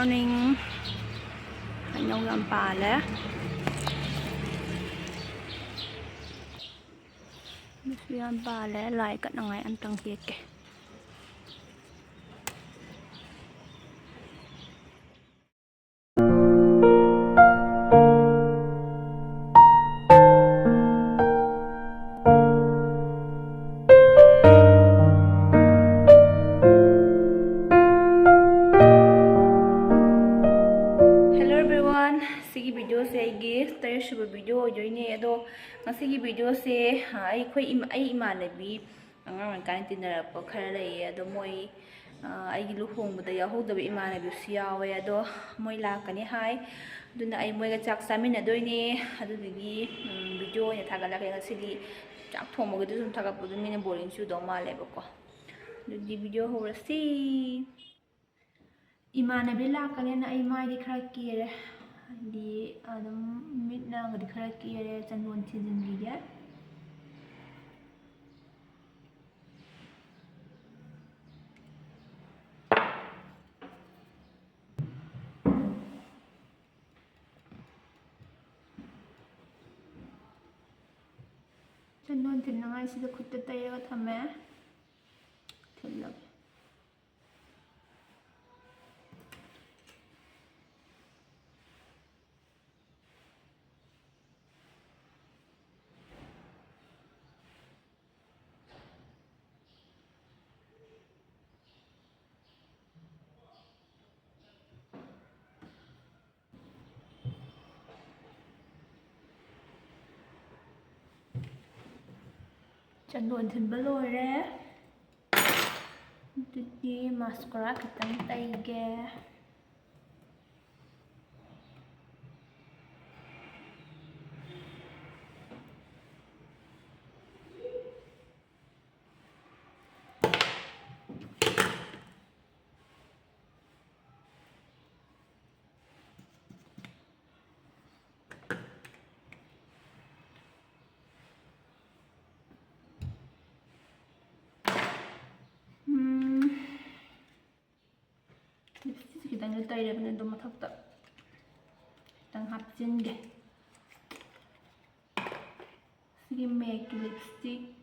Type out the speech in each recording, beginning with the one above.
morning. Hạnh làm bà lẽ. Làm bà lẽ lại cận ngày ăn tăng tiệt kìa. Sigi video se gi stay shuba video jo ni ado ngasigi video se ai khoi Emannabi angang kan tinara pa khara lei ado moi ai gi lu hong bada ya hodaba Emannabi su yawe ado moi la kani hai duna ai moi ga chak samin adoi ni adu gi video ya thagala ka ngasigi chak thomo ga dum thagap du mina boring chu do ma le ba ko du di video ho si Emannabi la kani na ai mai di khara kire di adam mitna ngadi khara kire chanwon thijin gi ya chanwon thin ngai sida khutta tayga thame thilak chanwon thin ba loire di mascara kitang taige kita ngetai daripada itu masak tak kita hapsin ge segi make lipstick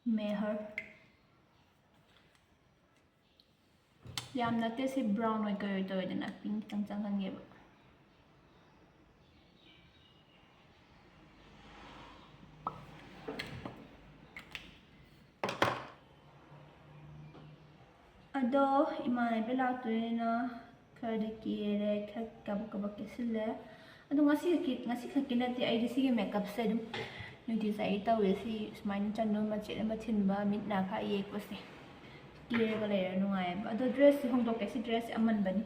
meher yam nate si brown oi kai to dan pink tang tang kan ge ado Emannabi laktoina khadi kire kab kesile ado ngasi khakinati ai disi ge makeup se dum nuti sai tawe si smile channo ma che ma thinba mitna kha ye ko se kire ga le nungai ado dress hongdok ke si dress aman bani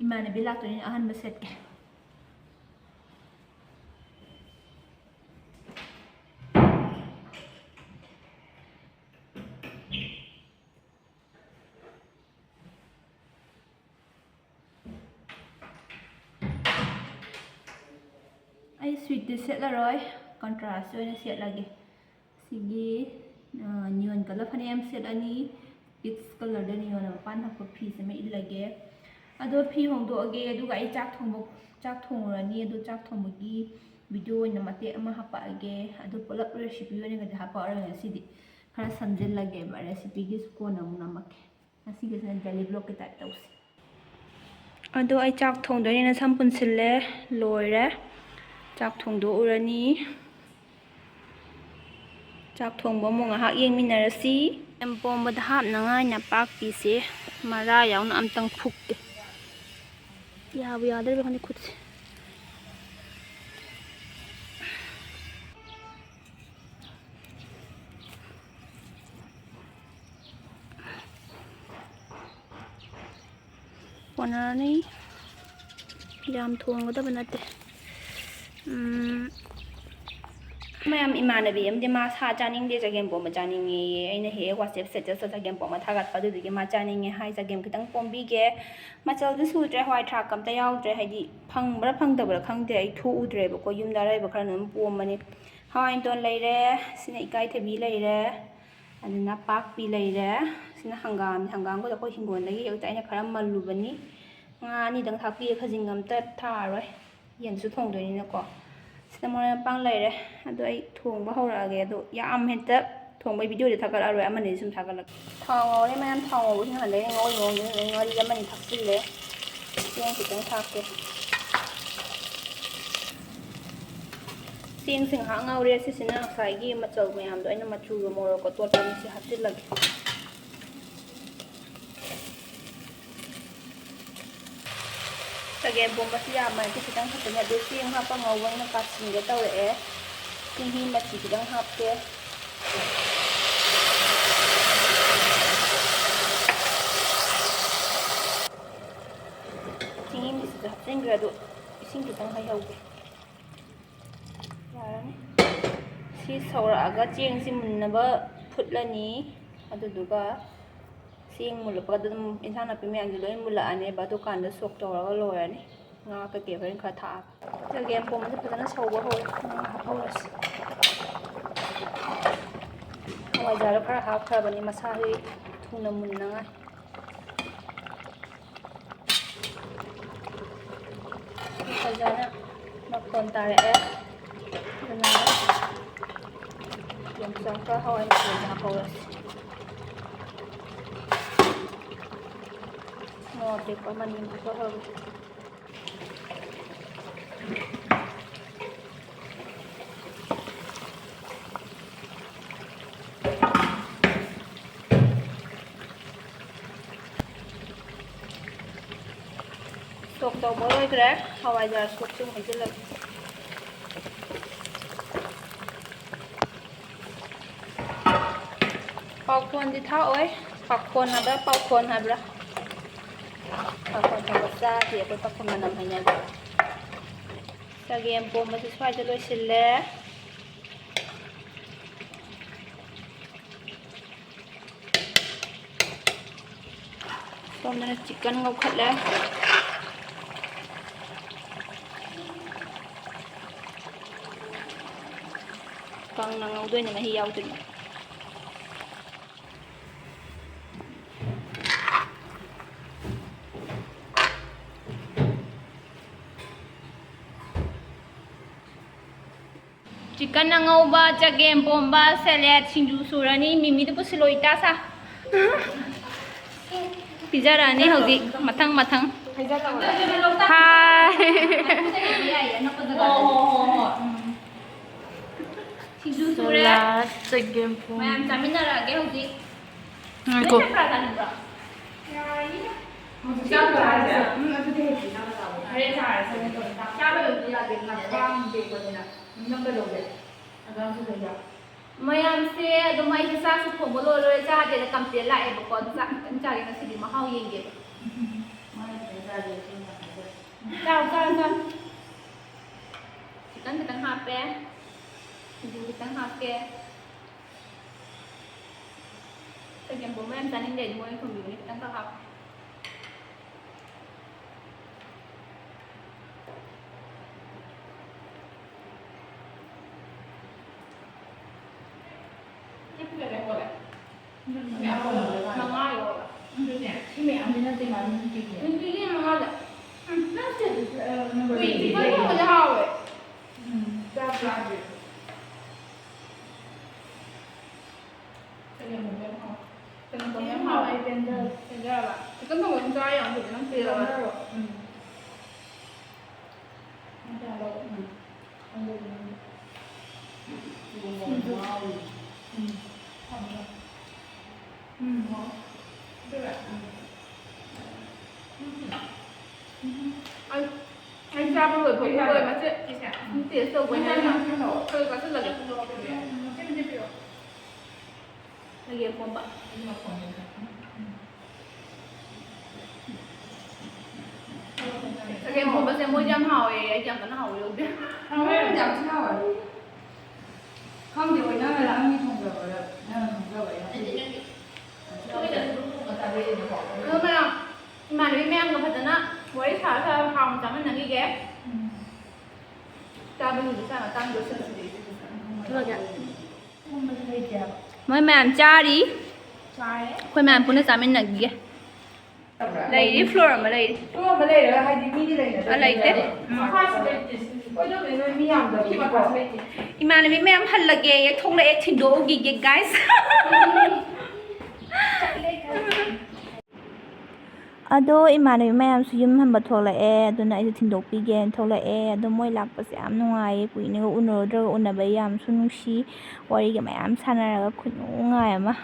Emannabi laktoina ahan ba set ke ai sweet di set la roi contrast oina set lagi sigi neon color phanem set ani peach color de neon pan ha phi se me ilage ado phi hongdo age adu ga ai chak thongurani adu chak thonggi video oina mate ama hapa age adu polap recipe oina ga hapa ara sidi khara samjil lage ba recipe gi ko na mak asigi sen daily vlog ke type tausi ado ai chak thongdo ni na sampun sille loire chak thongdo urani chak thongbo mo ngahak yengminarasi empomba hap na ngai na pak pi se mara yaw na amtang phuk ke ya bu ya der ba ni khut se wanani jam thong da banate mayam Emannabi amde ma sa janing de Chagempomba janing ye aina he WhatsApp set sa Chagempomba thagat padu de ma janing ye hai Chagem kitang pombi ge ma chal du su dre hwai thak kam ta yaw dre haidi phang da bra khang de ai thu udre ba ko yum da rai ba khara nam pom mani hawai ton leire sina ikai thabi leire adina pak pi leire sina hangam ko da ko hingon lagi eu ta ina khara malu bani Nga anidang thakpiye khajing amta tharoi yensu thongdoinina ko sida mora pang leire ado ai thongba horage ado yam henta thongba video de thagal aroi amani sum thagal thang ore man thang o hin hande ngoi ngoi ngori amani thakpille yen kitang thakke sing sing ha ngaure sisina saigi machal mayam do aina machu ro moro ko to tan si haptil lage Chagempombasu Haokhre kitang hapnya do sing ha pa ngawang na kasing ge taw e sing hi machi kitang happe sing hi mis da sing grado sing kitang hai hauge yarani si sauraga cheng si munnaba phutlani aduduga sing mulapa dum insan api me ang loi mula ane ba to kan da sok tawra loyani nga ka ke ben kha tha Chagempombasu phadana sauba ho hauras hawajara khara hap khabani masari thuna munna nga fazana makon tare e dana yang sangka hawai na hauras Ngode pa manin ko ho. Sok to boroi kre hawai jar sok chung hajil lag. Pakon di tha oi pakon ada pakon habra pakon tabasa dia ko pakon manam hanya Chagempombasu swai jalo sille somna chicken ngau khatle kang na ngau doi ni ma hi yaw tin chicken ngauba Chagempombasu salad singju surani mimi to pusiloi ta sa pizza rani hodi mathang mathang hi singju sure Chagempombasu mayam chamina rage hodi ko mayam se adumai se sa su thong bolo lo cha de complain la e ko sa kan cha ri na si ma hau yeng ge chao chao chicken kitang hape du kitang hape Chagempombasu mayam chaning de moi thong bi kitang ka hap anh ra bao người mà chuyện tiền sâu với anh tôi có rất là đẹp Chagempombasu Chagempombasu mua dăm hỏi anh chẳng có nó hỏi được biết không biết làm sao rồi không thì nó là ăn như không được rồi mà đi men của phần đó với thả ra phòng chấm anh đi ghép ta bây giờ sao mà tăng được sự mới màn cha đi khôi màn phụ nữ chấm anh là gì Lady floor mà lady. Floor mà lady là hai đi lady. Lady. Ôi mi làm được cái mà Emannabi ma'am hallage thong la ek thindo gi guys. Ado Emannabi ma'am su yum hamba tholake aduna ai thindokpige tholake ado moi lakpase yam nungai kuine go unorodra unaba yam su nungsi wari ga mayam sanaraga khunungai ama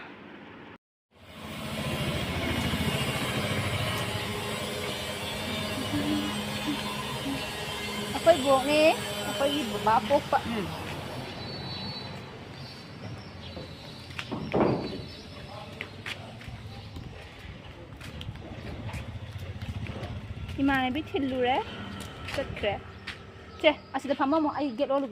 akoy bok ni akoy baba pokpa Emannabi thillure chatkre che asida phama mo ai get olu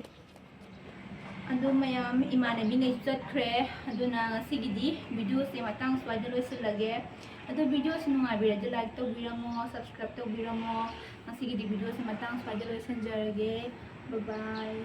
adu mayam Emannabi nei chatkre aduna ngasigidi video se matang swada loisilage adu video se nungabirade like tawbiramo subscribe tawbiramo ngasigidi video se matang swada loisanjarage bye bye